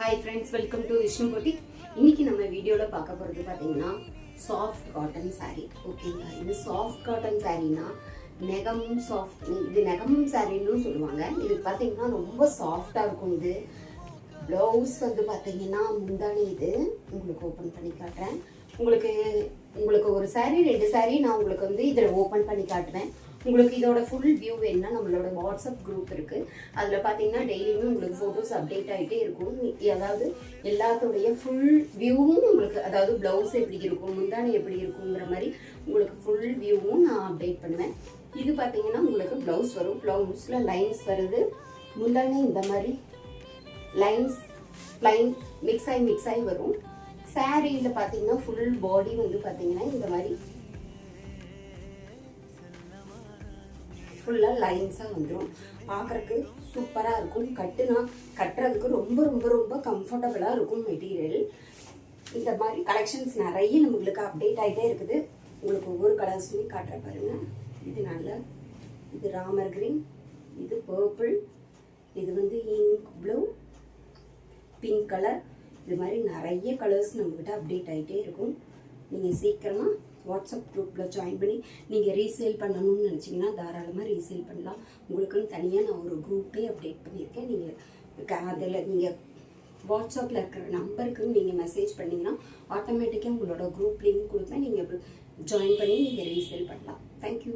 Hi friends, welcome to Vishnu Boutique. இன்னைக்கு நம்ம வீடியோல பார்க்க போறது பாத்தீங்கன்னா சாஃப்ட் காட்டன் saree. ஓகேங்க. இது சாஃப்ட் காட்டன் சாரீனா நெகம் சாஃப்ட் இது நெகம் சாரின்னு சொல்லுவாங்க. இது பாத்தீங்கன்னா ரொம்ப சாஃப்ட்டா இருக்கும். இது ப்ளவுஸ் வந்து பாத்தீங்கன்னா முந்தானி இது உங்களுக்கு ஓபன் பண்ணி காட்டுறேன். உங்களுக்கு ஒரு saree ரெண்டு saree நான் உங்களுக்கு வந்து இதில் ஓபன் பண்ணி காட்டுவேன். உங்களுக்கு இதோட ஃபுல் வியூ வேணும்னா நம்மளோட வாட்ஸ்அப் குரூப் இருக்குது. அதில் பார்த்தீங்கன்னா டெய்லியுமே உங்களுக்கு ஃபோட்டோஸ் அப்டேட் ஆகிட்டே இருக்கும். அதாவது எல்லாத்தோடைய ஃபுல் வியூவும் உங்களுக்கு, அதாவது ப்ளவுஸ் எப்படி இருக்கும், முந்தானி எப்படி இருக்குங்கிற மாதிரி உங்களுக்கு ஃபுல் வியூவும் நான் அப்டேட் பண்ணுவேன். இது பார்த்தீங்கன்னா உங்களுக்கு ப்ளவுஸ் வரும். ப்ளவுஸில் லைன்ஸ் வருது. முந்தானி இந்த மாதிரி லைன்ஸ் லைன் மிக்ஸ் ஆகி வரும். சாரியில் பார்த்தீங்கன்னா ஃபுல் பாடி வந்து பார்த்தீங்கன்னா இந்த மாதிரி ஃபுல்லாக லைன்ஸாக வந்துடும். பார்க்குறக்கு சூப்பராக இருக்கும். கட்டுறதுக்கு ரொம்ப ரொம்ப ரொம்ப கம்ஃபர்டபுளாக இருக்கும் மெட்டீரியல். இந்த மாதிரி கலெக்ஷன்ஸ் நிறைய நம்மளுக்கு அப்டேட் ஆகிட்டே இருக்குது. உங்களுக்கு ஒவ்வொரு கலர்ஸுமே காட்டுற பாருங்க. இது ராமர் கிரீன், இது பர்பிள், இது வந்து இங்க் ப்ளூ, பிங்க் கலர். இது மாதிரி நிறைய கலர்ஸ் நம்மக்கிட்ட அப்டேட் ஆகிட்டே இருக்கும். நீங்கள் சீக்கிரமாக வாட்ஸ்அப் குரூப்பில் ஜாயின் பண்ணி நீங்கள் ரீசேல் பண்ணணும்னு நினச்சிங்கன்னா தாராளமாக ரீசேல் பண்ணலாம். உங்களுக்குன்னு தனியாக நான் ஒரு குரூப்பே அப்டேட் பண்ணியிருக்கேன். நீங்கள் அதில் நீங்கள் வாட்ஸ்அப்பில் இருக்கிற நம்பருக்கு நீங்கள் மெசேஜ் பண்ணிங்கன்னா ஆட்டோமேட்டிக்காக உங்களோட குரூப் லிங்க் கொடுப்பேன். நீங்கள் ஜாயின் பண்ணி நீங்கள் ரீசேல் பண்ணலாம். தேங்க்யூ.